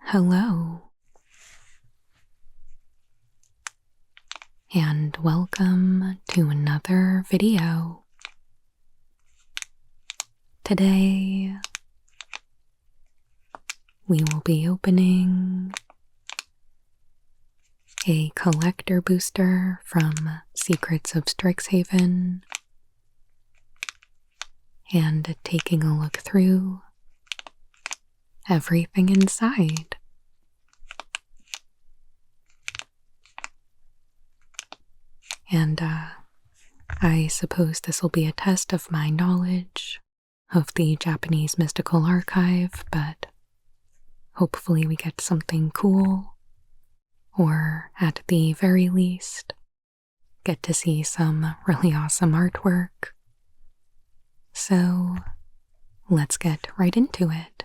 Hello, and welcome to another video. Today, we will be opening a collector booster from Secrets of Strixhaven and taking a look through everything inside. And I suppose this will be a test of my knowledge of the Japanese mystical archive, but hopefully we get something cool, or at the very least, get to see some really awesome artwork. So let's get right into it.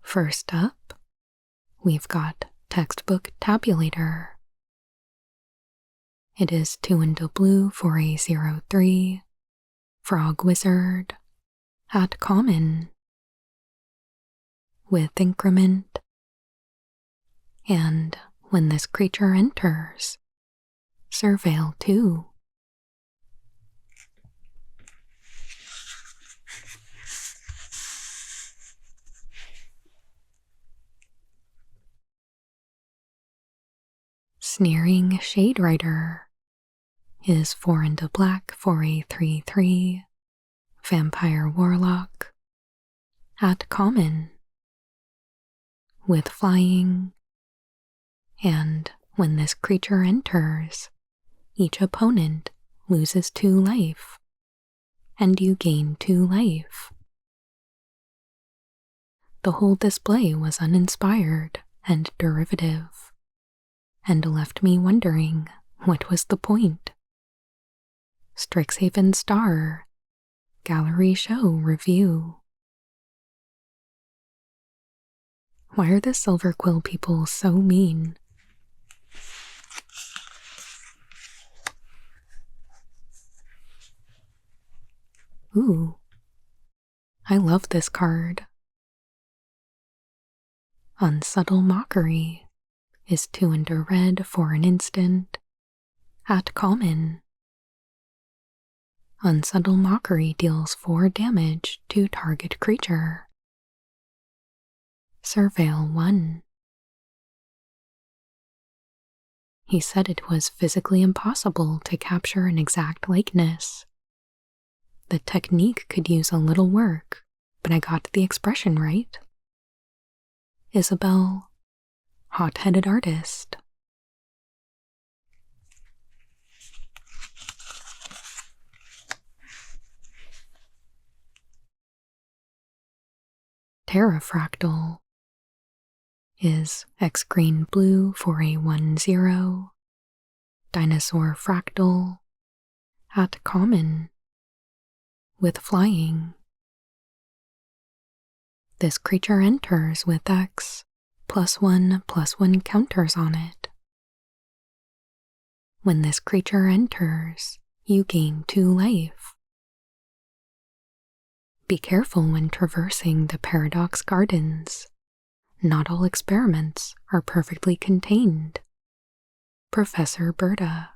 First up, we've got Textbook Tabulator. It is 2 into blue for a 0/3, Frog Wizard, at common, with increment, and when this creature enters, surveil 2. Sneering Shade Rider is 4 into black for a 3/3, Vampire Warlock, at common, with flying, and when this creature enters, each opponent loses 2 life, and you gain 2 life. The whole display was uninspired and derivative, and left me wondering what was the point. Strixhaven Star, Gallery Show Review. Why are the Silver Quill people so mean? Ooh, I love this card. Unsubtle Mockery is 2 into red for an instant, at common. Unsubtle Mockery deals 4 damage to target creature. Surveil 1. He said it was physically impossible to capture an exact likeness. The technique could use a little work, but I got the expression right. Isabel, hot-headed artist. Terrafractal is X green blue for a 1/0, Dinosaur Fractal, at common, with flying. This creature enters with X +1/+1 counters on it. When this creature enters, you gain 2 life. Be careful when traversing the Paradox Gardens. Not all experiments are perfectly contained. Professor Berta.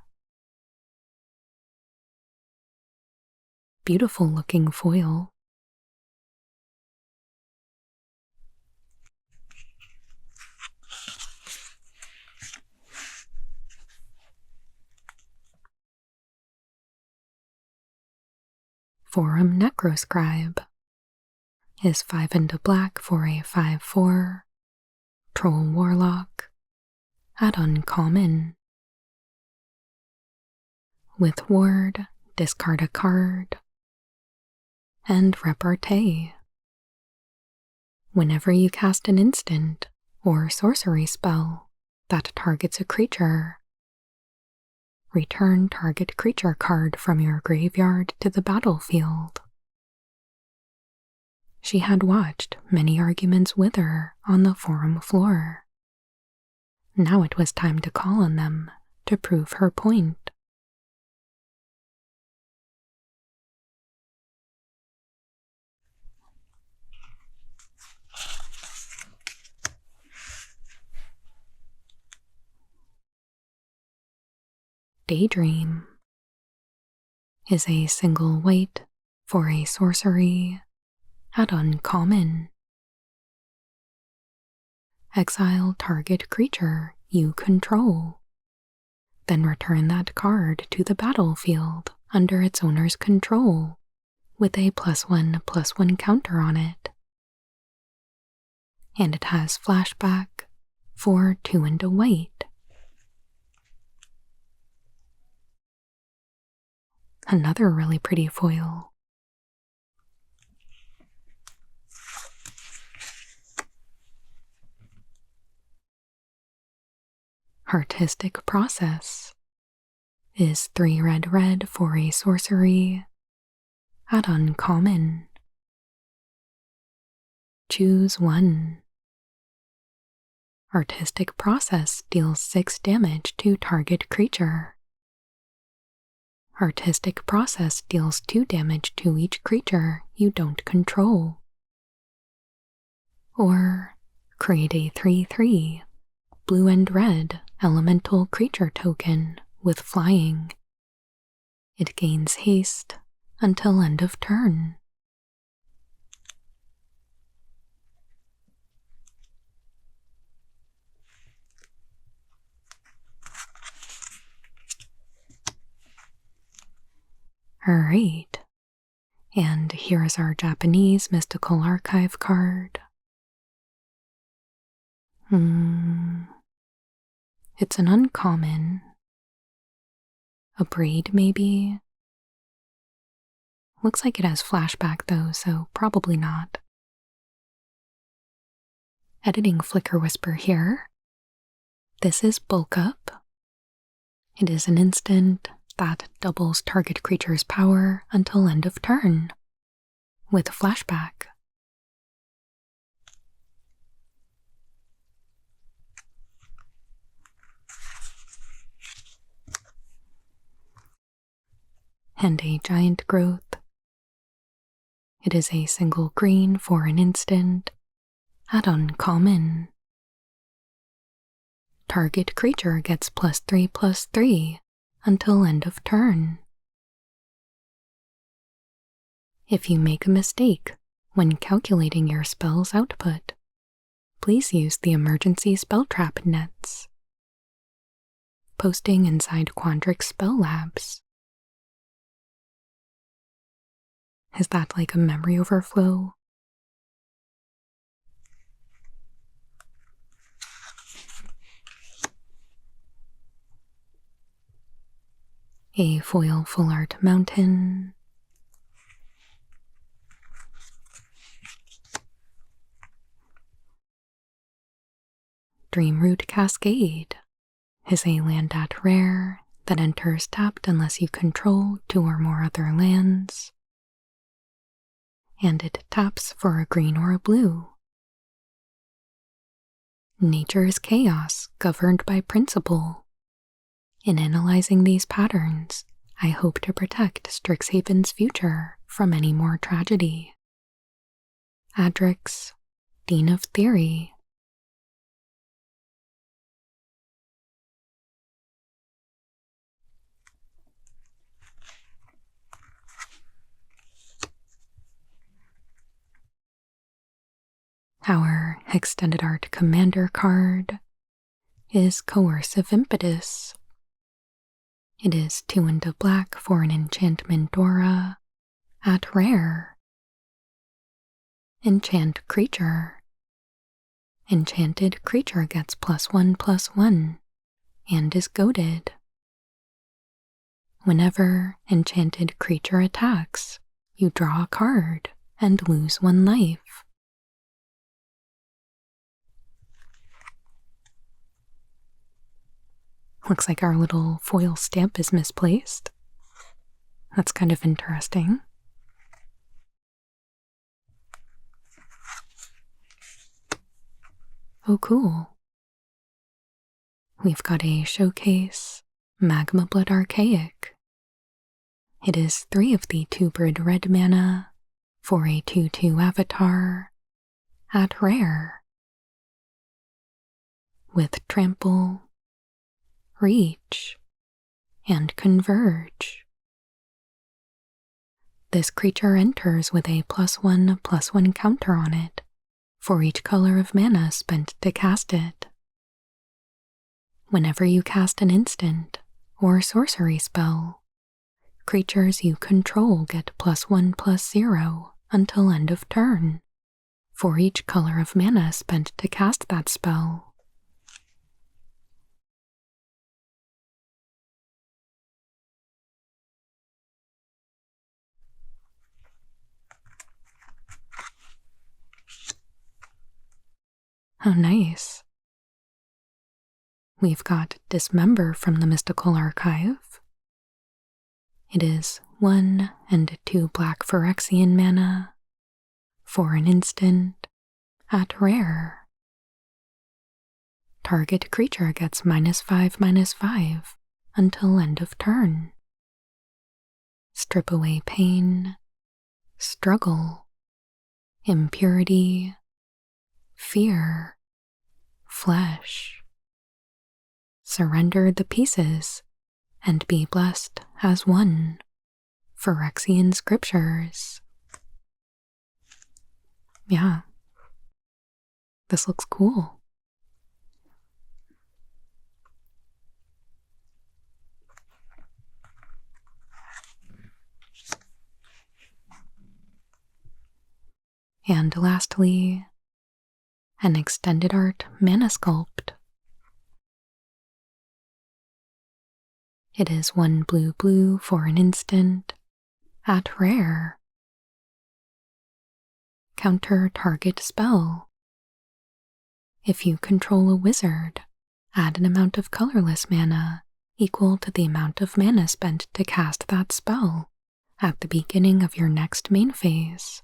Beautiful looking foil. Forum Necroscribe is 5 into black for a 5/4, Troll Warlock, at uncommon. With ward, discard a card, and repartee. Whenever you cast an instant or sorcery spell that targets a creature, return target creature card from your graveyard to the battlefield. She had watched many arguments wither on the forum floor. Now it was time to call on them to prove her point. Daydream is a single white for a sorcery at uncommon. Exile target creature you control. Then return that card to the battlefield under its owner's control with a +1/+1 counter on it. And it has flashback for 2 and a white. Another really pretty foil. Artistic Process is 3 red for a sorcery at uncommon. Choose one. Artistic Process deals 6 damage to target creature. Artistic Process deals 2 damage to each creature you don't control. Or create a 3/3 blue and red elemental creature token with flying. It gains haste until end of turn. Alright, and here is our Japanese Mystical Archive card. It's an uncommon. A braid, maybe? Looks like it has flashback though, so probably not. Editing Flicker Whisper here. This is Bulk Up. It is an instant that doubles target creature's power until end of turn, with flashback. And a Giant Growth. It is a single green for an instant at uncommon. Target creature gets +3/+3 until end of turn. If you make a mistake when calculating your spell's output, please use the emergency spell trap nets. Posting inside Quandrix Spell Labs. Is that like a memory overflow? A foil full art mountain. Dreamroot Cascade is a land at rare that enters tapped unless you control 2 or more other lands. And it taps for a green or a blue. Nature is chaos governed by principle. In analyzing these patterns, I hope to protect Strixhaven's future from any more tragedy. Adrix, Dean of Theory. Our Extended Art Commander card is Coercive Impetus. It is 2 and a black for an enchantment aura at rare. Enchant creature. Enchanted creature gets +1/+1 and is goaded. Whenever enchanted creature attacks, you draw a card and lose 1 life. Looks like our little foil stamp is misplaced. That's kind of interesting. Oh, cool. We've got a showcase, Magma Blood Archaic. It is 3 of the 2-brid red mana for a 2/2 avatar at rare. With Trample, Reach, and Converge. This creature enters with a +1/+1 counter on it for each color of mana spent to cast it. Whenever you cast an instant or sorcery spell, creatures you control get +1/+0 until end of turn for each color of mana spent to cast that spell. Oh, nice. We've got Dismember from the Mystical Archive. It is 1 and 2 black Phyrexian mana for an instant at rare. Target creature gets -5/-5 until end of turn. Strip away pain, struggle, impurity, fear, flesh. Surrender the pieces and be blessed as one. Phyrexian scriptures. Yeah. This looks cool. And lastly, an extended art mana sculpt. It is 1 blue for an instant at rare. Counter target spell. If you control a wizard, add an amount of colorless mana equal to the amount of mana spent to cast that spell at the beginning of your next main phase.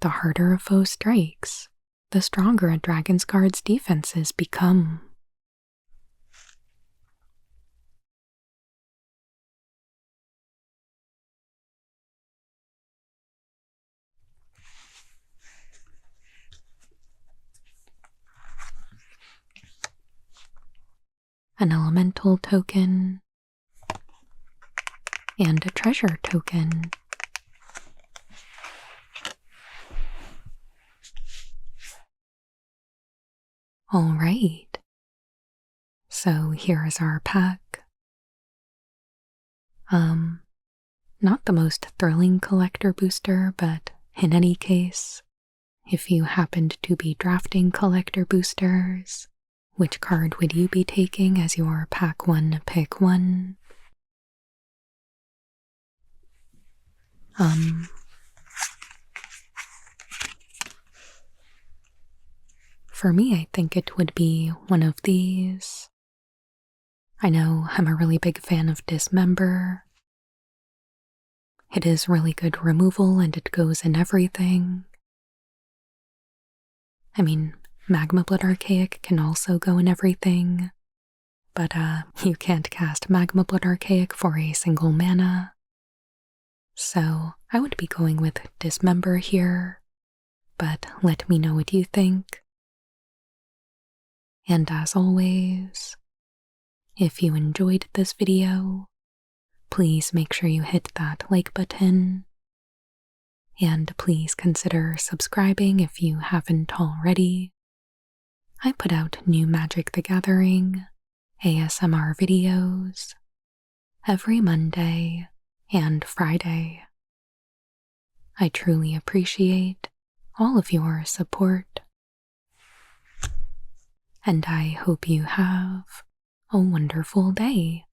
The harder a foe strikes, the stronger a Dragon's Guard's defenses become. An elemental token, and a treasure token. Alright, so here is our pack. Not the most thrilling collector booster, but in any case, if you happened to be drafting collector boosters, which card would you be taking as your pack 1 pick 1? For me, I think it would be one of these. I know I'm a really big fan of Dismember. It is really good removal and it goes in everything. I mean, Magma Blood Archaic can also go in everything, but you can't cast Magma Blood Archaic for a single mana. So I would be going with Dismember here, but let me know what you think. And as always, if you enjoyed this video, please make sure you hit that like button, and please consider subscribing if you haven't already. I put out new Magic the Gathering ASMR videos every Monday and Friday. I truly appreciate all of your support, and I hope you have a wonderful day.